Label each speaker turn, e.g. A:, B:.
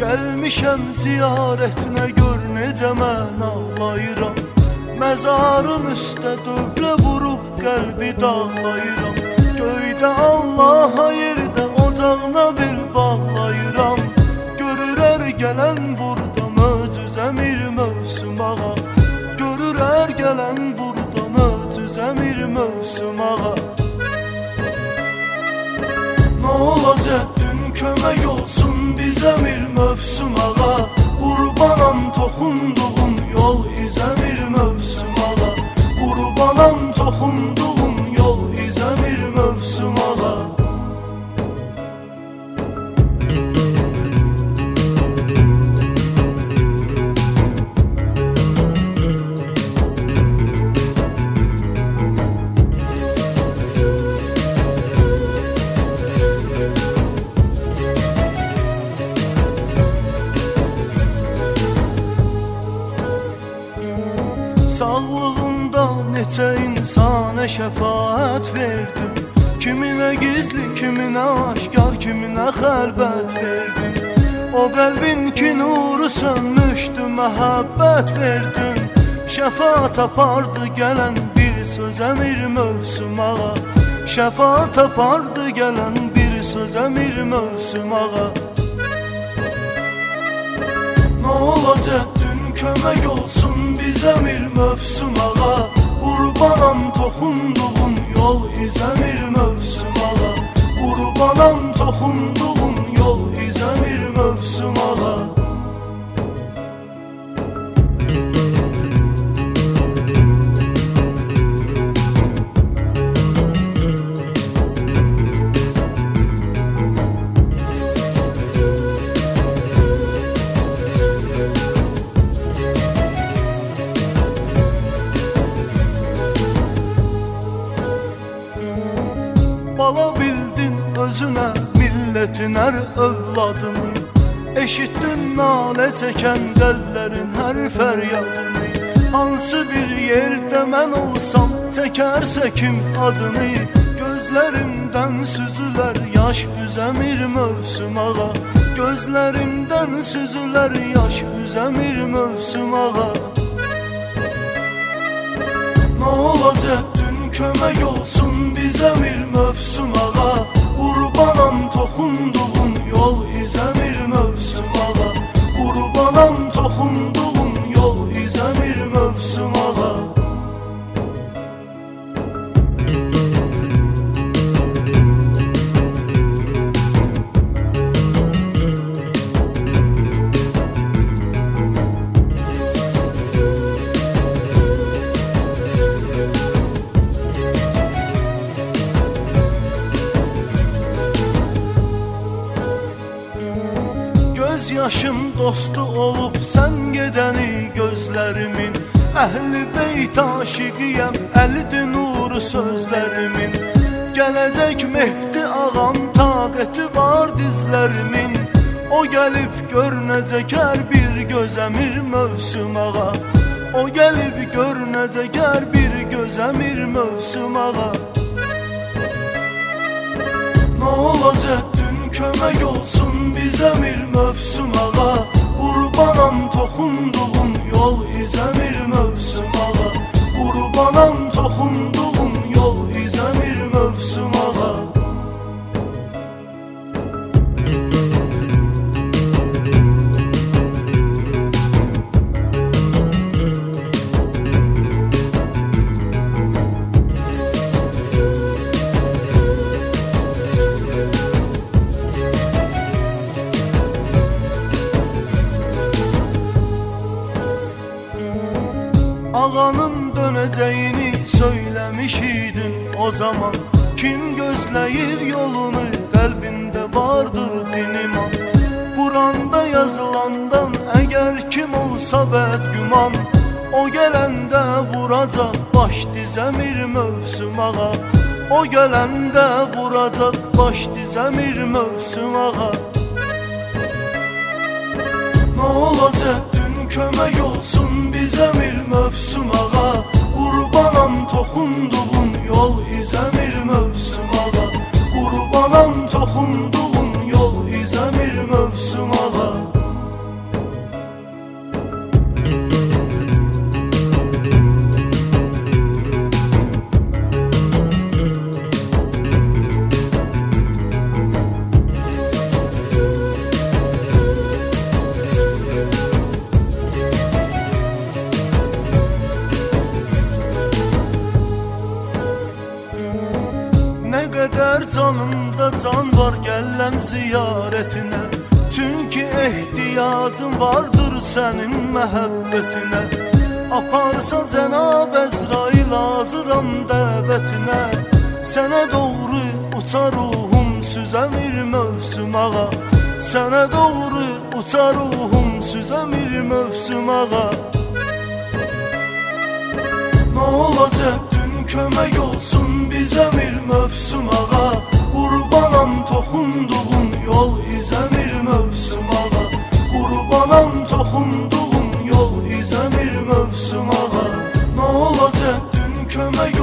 A: Gəlmişəm ziyarətinə, gör necə mən ağlayıram. Məzarın üstə dövrə vurub qəlbi dağlayıram. Göydə Allaha, yerdə ocağına bir bağlayıram. Görür hər gələn burada möcüzə bir mövsüm ağa. Görür hər gələn burada möcüzə bir mövsüm ağa. Nə olacaq dün kömək olsun bizə bir mövsüm ağa. Qurbanam toxunduğum yol izə bir mövsüm ağa. Qurbanam toxunduğum yol izə bir mövsüm ağa. Sağlığımda neçə insana şəfaət verdim. Kiminə gizli, kiminə aşkar, kiminə xəlbət verdim. O qəlbin ki nuru sönmüşdü, məhəbbət verdim. Şəfaət apardı gələn bir sözə bir mövsüm ağa. Şəfaət apardı gələn bir sözə bir mövsüm ağa. Nə olacaq dün kömək olsun bizə bir mövsüm ağa. Qurbanam toxunduğum yol izə bir mövsüm ağa. Qurbanam toxunduğum yol izə bir mövsüm ağa. Bala bildin özünə, millətin hər övladını. Eşitdin nalə çəkən qəlblərin hər fəryadını. Hansı bir yerdə mən olsam çəkərsə kim adını. Gözlərimdən süzülər yaş üzəmir mövsüm ağa. Gözlərimdən süzülər yaş üzəmir mövsüm ağa. Nə olacaq dün kömək olsun bizə bir mövsüm ağa. Qurbanam toxunduğum yol izə bir mövsüm ağa. Qurbanam toxunduğum yol izə bir mövsüm ağa. Göz yaşım dostu olub sən gedəni gözlərimin. Əhl-i beyt aşiqiyəm, əlidir nuru sözlərimin. Gələcək Mehdi ağam, taqəti var dizlərimin. O gəlib görünəcək hər bir gözəmir mövsüm ağa. O gəlib görünəcək hər bir gözəmir mövsüm ağa. Nə olacaq dün kömək olsun bizə bir mövsüm ağa. Qurbanam toxunduğum yol izə bir mövsüm ağa. Qurbanam toxunduğum yol izə bir mövsüm ağa. Ağanın dönəcəyini söyləmiş idin o zaman. Kim gözləyir yolunu, qəlbində vardır din iman. Quranda yazılandan əgər kim olsa bədgüman, o gələndə vuracaq baş dizəmir mövsüm ağa. O gələndə vuracaq baş dizəmir mövsüm ağa. Nə olacaq dün kömək olsun bizə bir mövsüm ağa. Qurbanam toxunduğum yol izə bir mövsüm ağa. Qurbanam toxunduğum yol izə bir mövsüm ağa. canımda can var, gəlləm ziyarətinə. Çünki ehtiyacım vardır sənin məhəbbətinə. Aparsa Cənab Əzrail hazıram dəvətinə. Sənə doğru uçar ruhum süzəmir mövsüm ağa. Sənə doğru uçar ruhum süzəmir mövsüm ağa. Nə olacaq dün kömək olsun bizə bir mövsüm ağa. Qurbanam toxunduğun yol izəmir mövsüm ağa. Qurbanam toxunduğun yol izəmir mövsüm ağa. Nə olacaq dün kömək